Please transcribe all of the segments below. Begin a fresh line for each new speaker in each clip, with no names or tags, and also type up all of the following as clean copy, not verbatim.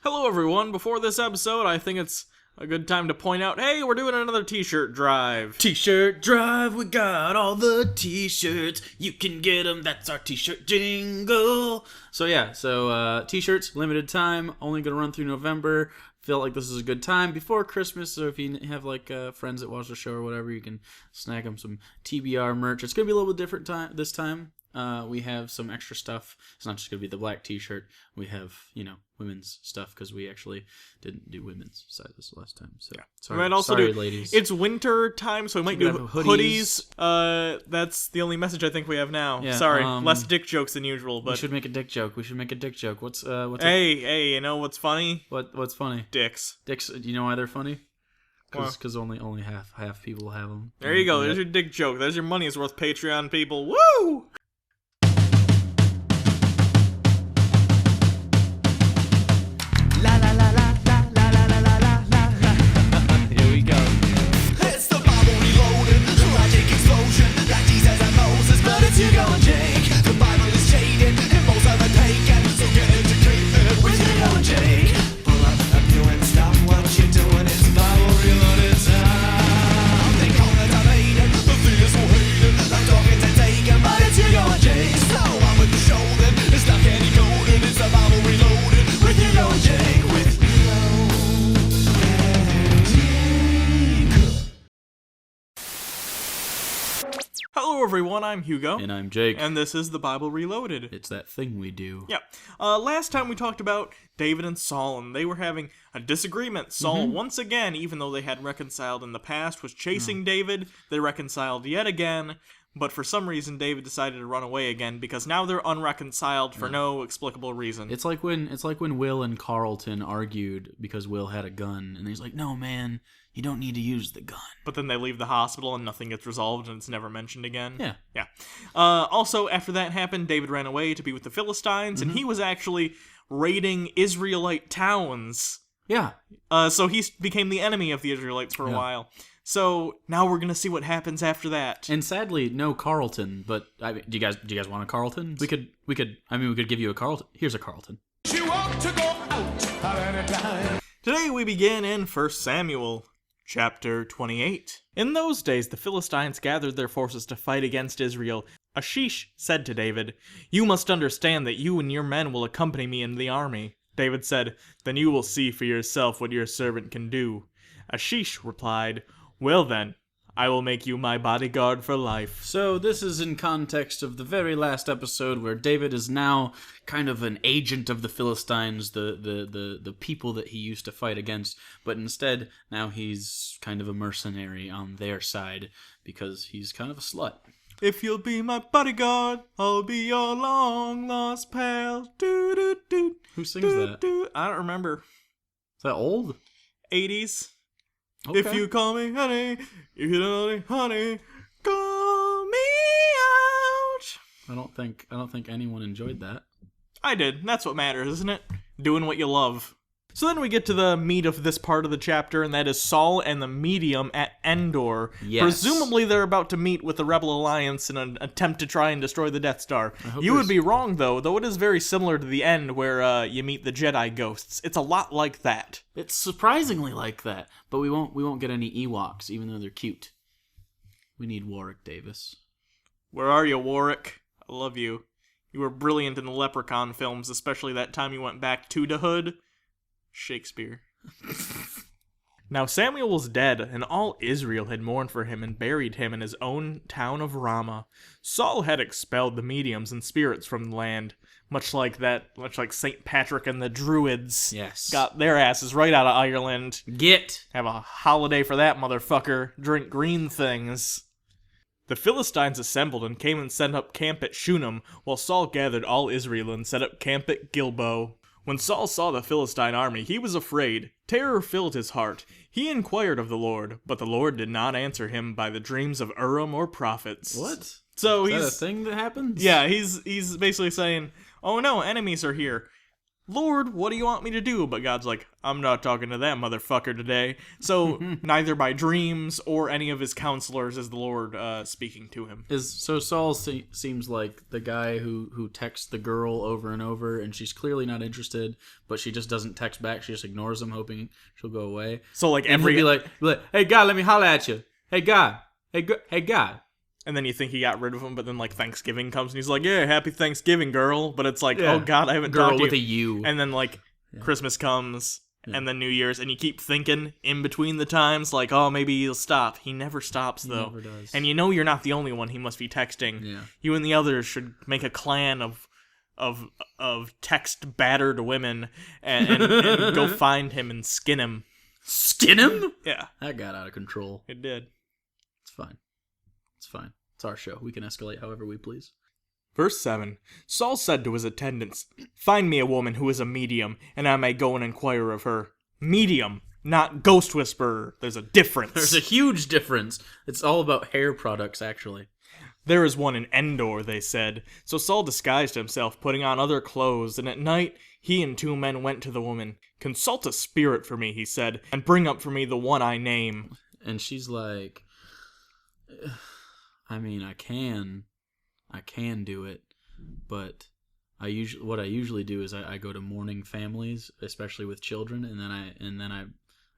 Hello everyone, before this episode, I think it's a good time to point out, hey, we're doing another t-shirt drive.
T-shirt drive, we got all the t-shirts. You can get them, that's our t-shirt jingle. So t-shirts, limited time, only gonna run through November. Feel like this is a good time before Christmas, so if you have friends that watch the show or whatever, you can snag them some TBR merch. It's gonna be a little bit different this time. We have some extra stuff. It's not just gonna be the black t-shirt. We have, women's stuff because we actually didn't do women's sizes last time. So
we might also
sorry, ladies.
It's winter time, so we might do hoodies. That's the only message I think we have now.
Yeah,
sorry, less dick jokes than usual. But
we should make a dick joke. What's
Hey, you know what's funny?
What's funny?
Dicks.
Dicks. Do you know why they're funny? Because only half people have them.
There you go. There's your dick joke. There's your money's worth, Patreon people. Woo!
Hugo and Jake, the Bible is jaded, and most are taken, so get educated with Hugo and Jake. Pull up a pew and stop what you're doing, it's Bible reloaded time. They call it debated, the theist will hate it, like talking to taken, but it's Hugo and Jake. So on with the show then, it's not candy coated, it's the Bible reloaded, with Hugo and Jake, with Hugo and Jake.
Hello everyone, I'm Hugo.
And I'm Jake.
And this is the Bible Reloaded.
It's that thing we do.
Yeah. Last time we talked about David and Saul, and they were having a disagreement. Saul, once again, even though they had reconciled in the past, was chasing David. They reconciled yet again, but for some reason David decided to run away again, because now they're unreconciled for no explicable reason.
It's like when Will and Carlton argued because Will had a gun, and he's like, "No, man, you don't need to use the gun."
But then they leave the hospital and nothing gets resolved and it's never mentioned again.
Yeah.
Also, after that happened, David ran away to be with the Philistines, and he was actually raiding Israelite towns.
Yeah.
So he became the enemy of the Israelites for a while. So now we're gonna see what happens after that.
And sadly, no Carlton. But do you guys want a Carlton? We could give you a Carlton. Here's a Carlton.
You want to go out at any time.
Today we begin in 1 Samuel. Chapter 28. In those days the Philistines gathered their forces to fight against Israel. Achish said to David, "You must understand that you and your men will accompany me in the army." David said, "Then you will see for yourself what your servant can do." Achish replied, "Well then, I will make you my bodyguard for life."
So this is in context of the very last episode where David is now kind of an agent of the Philistines, the people that he used to fight against, but instead now he's kind of a mercenary on their side because he's kind of a slut.
If you'll be my bodyguard, I'll be your long-lost pal. Do, do, do,
Who sings that?
I don't remember.
Is that old?
80s.
Okay.
If you call me honey, you can honey, call me out.
I don't think anyone enjoyed that.
I did. That's what matters, isn't it? Doing what you love. So then we get to the meat of this part of the chapter, and that is Saul and the medium at Endor.
Yes.
Presumably they're about to meet with the Rebel Alliance in an attempt to try and destroy the Death Star. You would be wrong, though it is very similar to the end where you meet the Jedi ghosts. It's a lot like that.
It's surprisingly like that, but we won't get any Ewoks, even though they're cute. We need Warwick Davis.
Where are you, Warwick? I love you. You were brilliant in the Leprechaun films, especially that time you went back to the hood. Shakespeare. Now Samuel was dead, and all Israel had mourned for him and buried him in his own town of Ramah. Saul had expelled the mediums and spirits from the land, much like St. Patrick and the Druids.
Yes.
Got their asses right out of Ireland.
Get!
Have a holiday for that motherfucker. Drink green things. The Philistines assembled and came and set up camp at Shunem, while Saul gathered all Israel and set up camp at Gilbo. When Saul saw the Philistine army, he was afraid. Terror filled his heart. He inquired of the Lord, but the Lord did not answer him by the dreams of Urim or prophets.
What?
So
Is that a thing that happens?
Yeah, he's basically saying, "Oh no, enemies are here. Lord, what do you want me to do? But God's like, I'm not talking to that motherfucker today. So neither by dreams or any of his counselors is the Lord speaking to him.
So Saul seems like the guy who texts the girl over and over, and she's clearly not interested, but she just doesn't text back. She just ignores him, hoping she'll go away.
So like
And he'll be like, hey God, let me holler at you. Hey God, hey God.
And then you think he got rid of him, but then like Thanksgiving comes and he's like, yeah, happy Thanksgiving, girl. But it's like, oh God, I haven't
Girl
talked to
with
you.
a U.
And then like Christmas comes and then New Year's, and you keep thinking in between the times, like, oh, maybe he'll stop. He never stops though.
Never does.
And you know you're not the only one he must be texting.
Yeah.
You and the others should make a clan of text battered women and go find him and skin him.
Skin him?
Yeah.
That got out of control.
It did.
It's fine. It's fine. It's our show. We can escalate however we please.
Verse 7, Saul said to his attendants, find me a woman who is a medium, and I may go and inquire of her. Medium, not ghost whisperer. There's a difference.
There's a huge difference. It's all about hair products, actually.
There is one in Endor, they said. So Saul disguised himself, putting on other clothes, and at night he and 2 men went to the woman. Consult a spirit for me, he said, and bring up for me the one I name.
And she's like, I mean, I can do it, but what I usually do is I go to mourning families, especially with children, and then I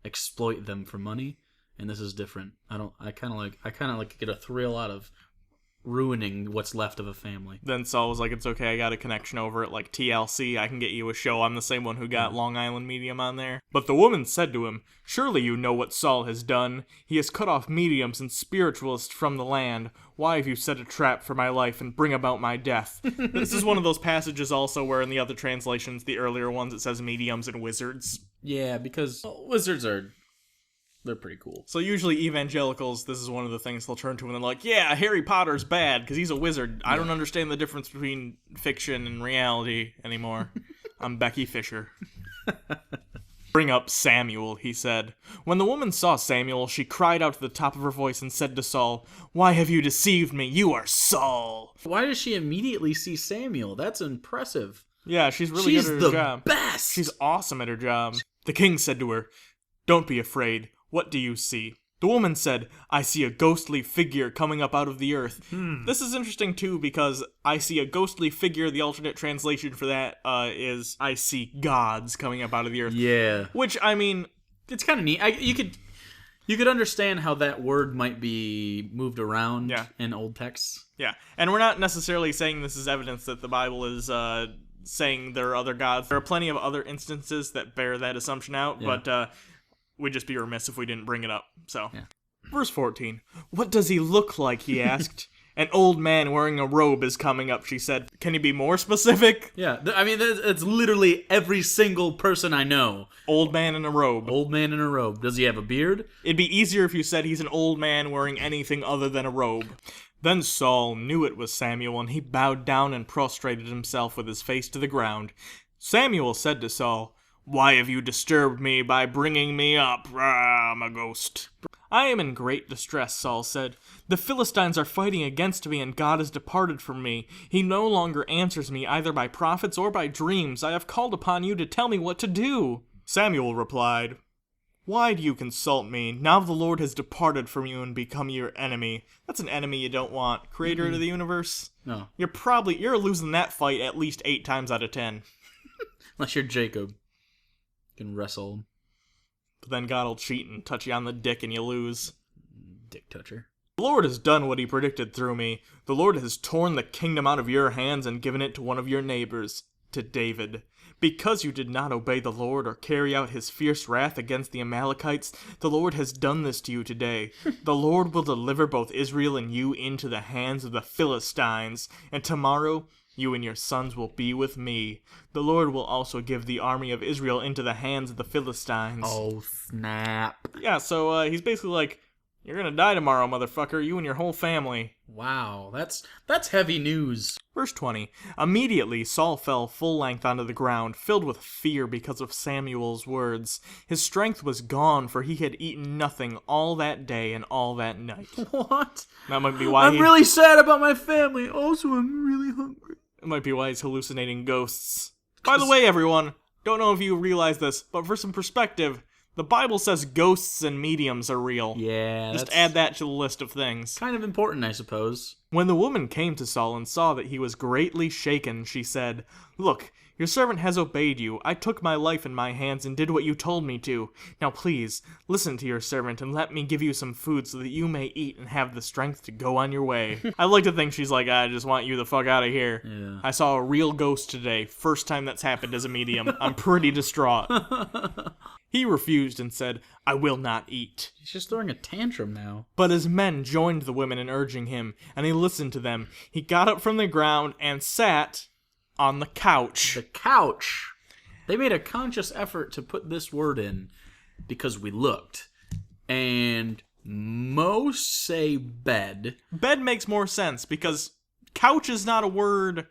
exploit them for money. And this is different. I kind of like get a thrill out of ruining what's left of a family.
Then Saul was like, it's okay, I got a connection over at like TLC, I can get you a show. I'm the same one who got Long Island Medium on there. But the woman said to him, surely you know what Saul has done. He has cut off mediums and spiritualists from the land. Why have you set a trap for my life and bring about my death? This is one of those passages also where in the other translations, the earlier ones, it says mediums and wizards.
Yeah, because wizards they're pretty cool.
So usually evangelicals, this is one of the things they'll turn to when they're like, yeah, Harry Potter's bad because he's a wizard. I don't understand the difference between fiction and reality anymore. I'm Becky Fisher. Bring up Samuel, he said. When the woman saw Samuel, she cried out at the top of her voice and said to Saul, why have you deceived me? You are Saul.
Why does she immediately see Samuel? That's impressive.
Yeah, she's really good at her job.
She's the best.
She's awesome at her job. The king said to her, don't be afraid. What do you see? The woman said, I see a ghostly figure coming up out of the earth. This is interesting, too, because I see a ghostly figure. The alternate translation for that is I see gods coming up out of the earth.
Yeah.
Which, I mean,
it's kind of neat. You could understand how that word might be moved around in old texts.
Yeah. And we're not necessarily saying this is evidence that the Bible is saying there are other gods. There are plenty of other instances that bear that assumption out, but we'd just be remiss if we didn't bring it up. So, Verse 14. What does he look like, he asked. An old man wearing a robe is coming up, she said. Can you be more specific?
Yeah, I mean, it's literally every single person I know.
Old man in a robe.
Old man in a robe. Does he have a beard?
It'd be easier if you said he's an old man wearing anything other than a robe. Then Saul knew it was Samuel, and he bowed down and prostrated himself with his face to the ground. Samuel said to Saul, why have you disturbed me by bringing me up? I'm a ghost. I am in great distress, Saul said. The Philistines are fighting against me, and God has departed from me. He no longer answers me either by prophets or by dreams. I have called upon you to tell me what to do. Samuel replied, why do you consult me? Now the Lord has departed from you and become your enemy. That's an enemy you don't want. Creator of the universe?
No.
You're losing that fight at least 8 times out of 10.
Unless you're Jacob. You can wrestle.
But then God will cheat and touch you on the dick and you lose.
Dick toucher.
The Lord has done what he predicted through me. The Lord has torn the kingdom out of your hands and given it to one of your neighbors, to David. Because you did not obey the Lord or carry out his fierce wrath against the Amalekites, the Lord has done this to you today. The Lord will deliver both Israel and you into the hands of the Philistines, and tomorrow you and your sons will be with me. The Lord will also give the army of Israel into the hands of the Philistines.
Oh, snap.
Yeah, so he's basically like, you're gonna die tomorrow, motherfucker, you and your whole family.
Wow, that's heavy news.
Verse 20. Immediately Saul fell full length onto the ground, filled with fear because of Samuel's words. His strength was gone, for he had eaten nothing all that day and all that night.
What?
That might be why
I'm really sad about my family. Also, I'm really hungry.
It might be why he's hallucinating ghosts. By the way, everyone, don't know if you realize this, but for some perspective, the Bible says ghosts and mediums are real.
Yeah,
Just add that to the list of things.
kind of important, I suppose.
When the woman came to Saul and saw that he was greatly shaken, she said, "Look, your servant has obeyed you. I took my life in my hands and did what you told me to. Now please, listen to your servant and let me give you some food so that you may eat and have the strength to go on your way." I like to think she's like, "I just want you the fuck out of here.
Yeah.
I saw a real ghost today. First time that's happened as a medium. I'm pretty distraught." He refused and said, "I will not eat."
He's just throwing a tantrum now.
But his men joined the women in urging him, and he listened to them. He got up from the ground and sat on the couch.
The couch. They made a conscious effort to put this word in because we looked. And most say bed.
Bed makes more sense because couch is not a word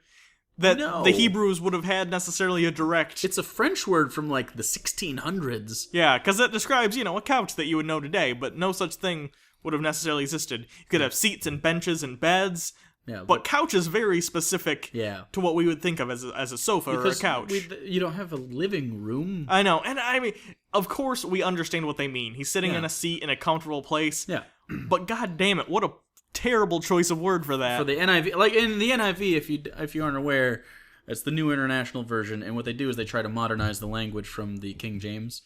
that
No.
the Hebrews would have had necessarily a direct...
It's a French word from like the 1600s.
Yeah, because it describes, a couch that you would know today, but no such thing would have necessarily existed. You could have seats and benches and beds,
Yeah,
but couch is very specific
yeah.
to what we would think of as a sofa or a couch.
You don't have a living room.
I know, and I mean, of course we understand what they mean. He's sitting
Yeah.
in a seat in a comfortable place.
Yeah.
But god damn it, what a terrible choice of word for that.
For the NIV, like in the NIV, if you aren't aware, it's the New International Version, and what they do is they try to modernize the language from the King James,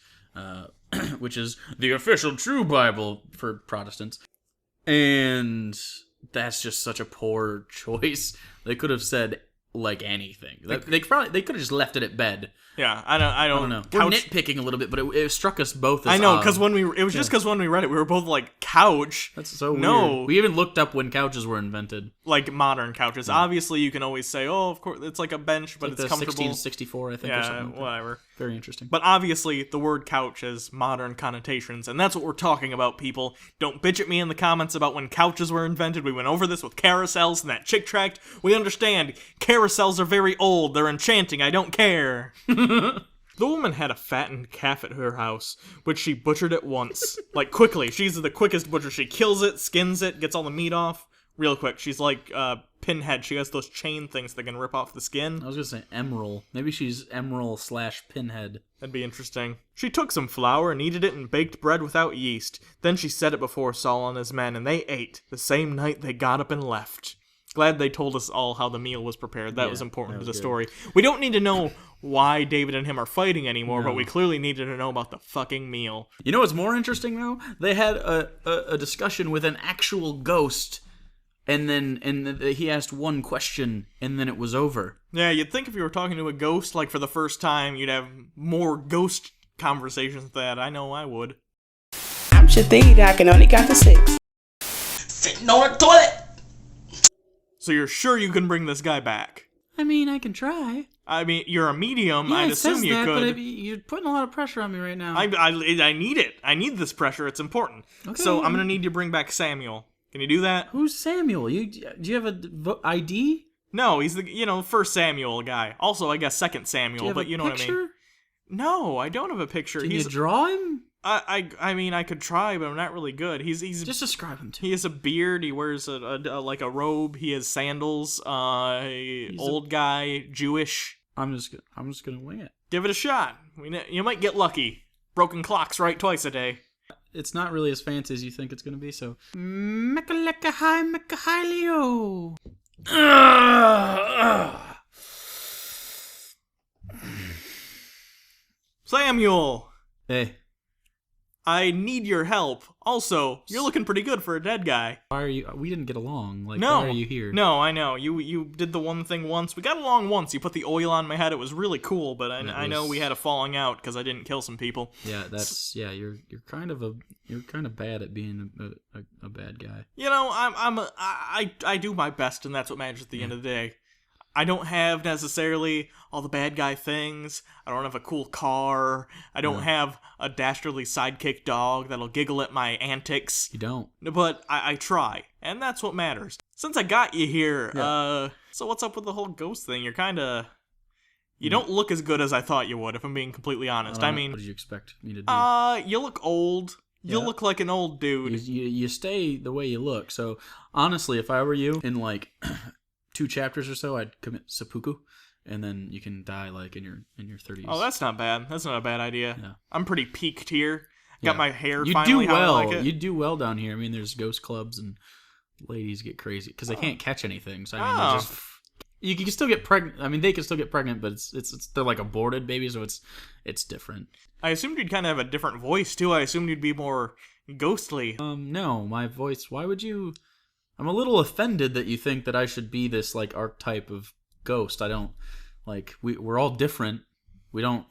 which is the official true Bible for Protestants, and that's just such a poor choice. They could have said like anything. They could have just left it at bed.
Yeah, I don't
know.
Couch,
We're nitpicking a little bit, but it struck us both as
I know,
odd.
because it was just because when we read it, we were both like, couch?
That's so
No.
weird. We even looked up when couches were invented.
Like modern couches. Obviously, you can always say, oh, of course, it's like a bench, but
Like
it's
the
comfortable.
1664, I think, or
Yeah,
something. Like that.
whatever.
Very interesting.
But obviously, the word couch has modern connotations, and that's what we're talking about, people. Don't bitch at me in the comments about when couches were invented. We went over this with carousels and that chick tract. We understand. Carousels are very old. They're enchanting. I don't care. The woman had a fattened calf at her house, which she butchered at once. Like, quickly. She's the quickest butcher. She kills it, skins it, gets all the meat off. Real quick. She's like Pinhead. She has those chain things that can rip off the skin.
I was gonna say Emerald. Maybe she's Emerald / Pinhead.
That'd be interesting. She took some flour, kneaded it, and baked bread without yeast. Then she set it before Saul and his men, and they ate. The same night they got up and left. Glad they told us all how the meal was prepared. That was important to the story. We don't need to know why David and him are fighting anymore, but we clearly needed to know about the fucking meal.
You know what's more interesting though? They had a discussion with an actual ghost, and then he asked one question, and then it was over.
Yeah, you'd think if you were talking to a ghost, like for the first time, you'd have more ghost conversations than that. I know I would.
I'm Shathid, I can only count to 6.
Sitting on the toilet.
So you're sure you can bring this guy back?
I mean, I can try.
I mean, you're a medium.
Yeah,
I'd
it says
assume you
that,
could.
but you're putting a lot of pressure on me right now.
I need it. I need this pressure. It's important.
Okay.
So I'm gonna need you to bring back Samuel. Can you do that?
Who's Samuel? Do you have a ID?
No, he's the first Samuel guy. Also, I guess second Samuel,
Do you have
but
a
you know
picture?
what I mean. No, I don't have a picture.
Can you draw him?
I mean, I could try, but I'm not really good. He's
Just describe him to me.
he has a beard. He wears like a robe. He has sandals. Old guy, Jewish.
I'm just gonna wing it.
Give it a shot. You might get lucky. Broken clocks right twice a day.
It's not really as fancy as you think it's gonna be. So, Mechalekahai.
Samuel,
Hey,
I need your help. Also, you're looking pretty good for a dead guy.
why are you? We didn't get along. Like,
No,
why are you here?
No, I know. You did the one thing once. We got along once. You put the oil on my head. It was really cool, but I know we had a falling out because I didn't kill some people.
Yeah, You're kind of bad at being a bad guy.
You know, I do my best, and that's what matters at the end of the day. I don't have necessarily all the bad guy things. I don't have a cool car. I don't have a dastardly sidekick dog that'll giggle at my antics.
You don't.
But I try, and that's what matters. Since I got you here, so what's up with the whole ghost thing? You're kind of... You don't look as good as I thought you would, if I'm being completely honest. I mean...
What did you expect me to do?
You look old. You look like an old dude.
You stay the way you look. So, honestly, if I were you, in like 2 chapters or so, I'd commit seppuku and then you can die like in your 30s.
Oh, that's not bad. That's not a bad idea.
Yeah.
I'm pretty peaked here. Got
Yeah.
my hair
You
finally
do
how I
well.
like it.
You do well down here. I mean, there's ghost clubs and ladies get crazy because they can't catch anything. So I mean, they're just you can still get pregnant. I mean, they can still get pregnant, but it's they're like aborted babies, so it's different.
I assumed you'd kind of have a different voice too. I assumed you'd be more ghostly.
No, my voice. Why would you? I'm a little offended that you think that I should be this like archetype of ghost. I don't like. We're all different. We don't.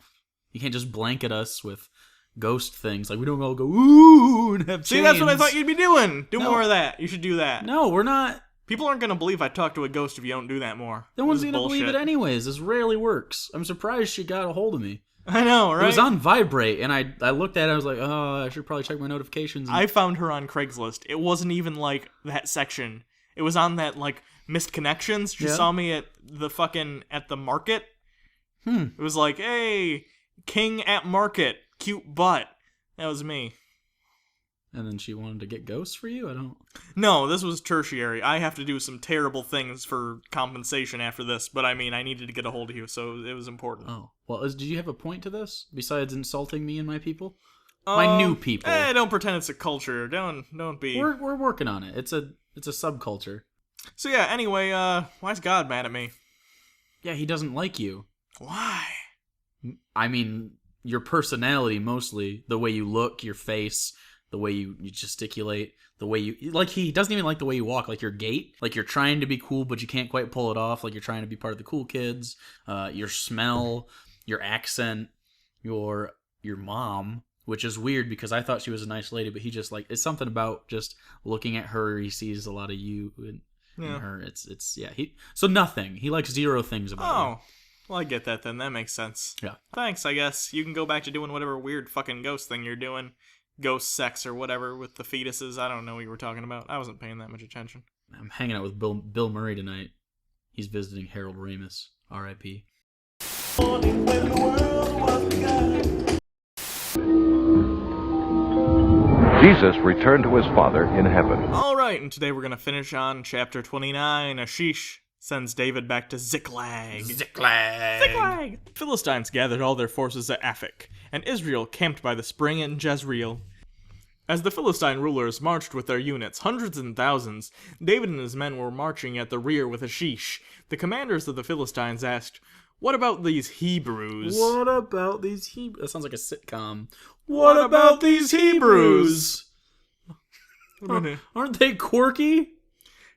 You can't just blanket us with ghost things. Like we don't all go ooh and have
See, that's what I
chains.
thought you'd be doing. Do
No.
more of that. You should do that.
No, we're not.
People aren't gonna believe I talk to a ghost if you don't do that more.
No one's
This is
gonna believe it
bullshit.
anyways. This rarely works. I'm surprised she got a hold of me.
I know, right?
It was on vibrate, and I looked at it. I was like, oh, I should probably check my notifications. And
I found her on Craigslist. It wasn't even like that section. It was on that like missed connections. She
Yeah.
saw me at the market. It was like, hey, king at market, cute butt. That was me.
And then she wanted to get ghosts for you? I don't...
No, this was tertiary. I have to do some terrible things for compensation after this, but I mean, I needed to get a hold of you, so it was important.
Oh. Well, did you have a point to this? Besides insulting me and my people? My new people.
Don't pretend it's a culture. Don't be.
We're working on it. It's a subculture.
So yeah, anyway, why's God mad at me?
Yeah, he doesn't like you.
Why?
I mean, your personality mostly. The way you look, your face, the way you gesticulate, the way you... Like, he doesn't even like the way you walk. Like, your gait. Like, you're trying to be cool, but you can't quite pull it off. Like, you're trying to be part of the cool kids. Your smell, your accent, your mom... Which is weird because I thought she was a nice lady, but he just like it's something about just looking at her. He sees a lot of you in her. It's yeah. So nothing. He likes zero things about you.
Oh, well, I get that then. That makes sense.
Yeah.
Thanks, I guess. You can go back to doing whatever weird fucking ghost thing you're doing. Ghost sex or whatever with the fetuses. I don't know what you were talking about. I wasn't paying that much attention.
I'm hanging out with Bill Murray tonight. He's visiting Harold Ramis. R.I.P.
Jesus returned to his Father in heaven.
Alright, and today we're going to finish on chapter 29. Ashish sends David back to Ziklag. Ziklag! Philistines gathered all their forces at Aphek, and Israel camped by the spring in Jezreel. As the Philistine rulers marched with their units, hundreds and thousands, David and his men were marching at the rear with Ashish. The commanders of the Philistines asked, "What about these Hebrews?"
What about these Hebrews? That sounds like a sitcom.
What about these Hebrews?
Aren't they quirky?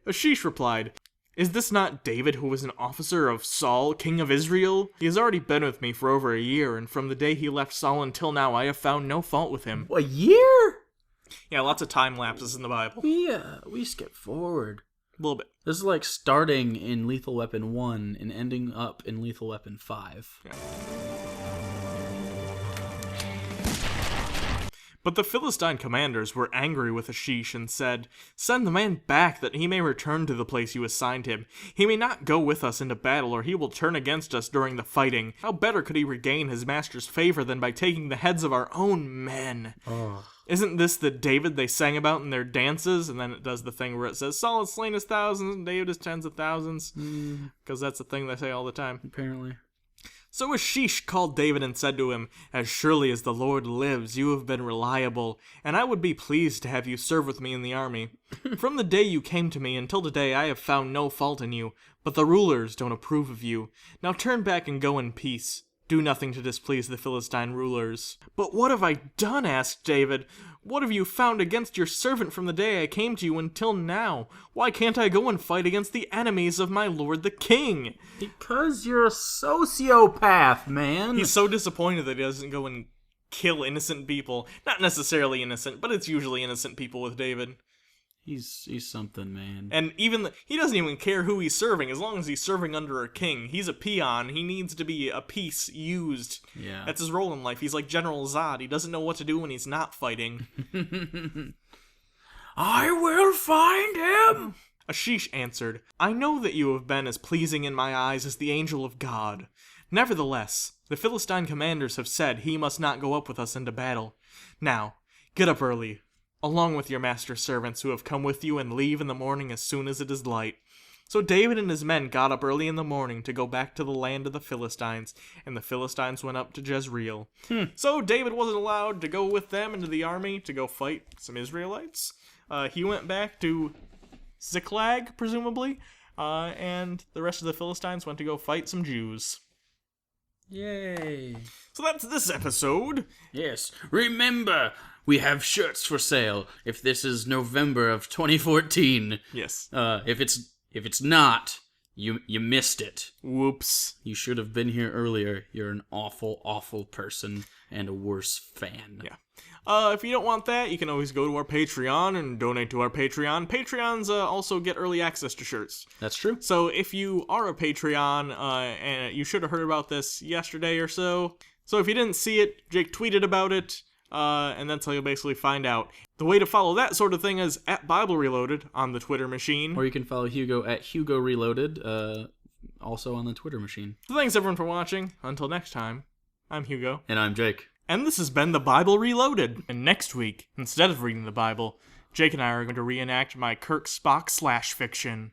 Ashish replied, "Is this not David who was an officer of Saul, king of Israel? He has already been with me for over a year, and from the day he left Saul until now I have found no fault with him."
A year?
Yeah, lots of time lapses in the Bible.
We skip forward.
A little bit.
This is like starting in Lethal Weapon 1 and ending up in Lethal Weapon 5.
But the Philistine commanders were angry with Ashish and said, "Send the man back that he may return to the place you assigned him. He may not go with us into battle, or he will turn against us during the fighting. How better could he regain his master's favor than by taking the heads of our own men?" Isn't this the David they sang about in their dances? And then it does the thing where it says, "Saul has slain his thousands, and David his tens of thousands." Because that's the thing they say all the time.
Apparently.
So Ashish called David and said to him, "As surely as the Lord lives, you have been reliable, and I would be pleased to have you serve with me in the army. From the day you came to me until today I have found no fault in you, but the rulers don't approve of you. Now turn back and go in peace. Do nothing to displease the Philistine rulers." "But what have I done?" asked David. "What have you found against your servant from the day I came to you until now? Why can't I go and fight against the enemies of my lord the king?"
Because you're a sociopath, man.
He's so disappointed that he doesn't go and kill innocent people. Not necessarily innocent, but it's usually innocent people with David.
He's something, man.
And he doesn't even care who he's serving, as long as he's serving under a king. He's a peon. He needs to be a piece used.
Yeah.
That's his role in life. He's like General Zod. He doesn't know what to do when he's not fighting.
I will find him!
Ashish answered, "I know that you have been as pleasing in my eyes as the angel of God. Nevertheless, the Philistine commanders have said he must not go up with us into battle. Now, get up early, along with your master's servants who have come with you, and leave in the morning as soon as it is light. So David and his men got up early in the morning to go back to the land of the Philistines, and the Philistines went up to Jezreel. So David wasn't allowed to go with them into the army to go fight some Israelites. He went back to Ziklag, presumably, and the rest of the Philistines went to go fight some Jews.
Yay.
So that's this episode.
Yes. Remember, we have shirts for sale. If this is November of 2014,
Yes.
if it's not, you missed it.
Whoops.
You should have been here earlier. You're an awful, awful person and a worse fan.
Yeah. If you don't want that, you can always go to our Patreon and donate to our Patreon. Patreons also get early access to shirts.
That's true.
So if you are a Patreon, and you should have heard about this yesterday or so. So if you didn't see it, Jake tweeted about it, and that's how you'll basically find out. The way to follow that sort of thing is at Bible Reloaded on the Twitter machine.
Or you can follow Hugo at Hugo Reloaded, also on the Twitter machine.
So thanks everyone for watching. Until next time, I'm Hugo.
And I'm Jake.
And this has been the Bible Reloaded. And next week, instead of reading the Bible, Jake and I are going to reenact my Kirk Spock / fiction.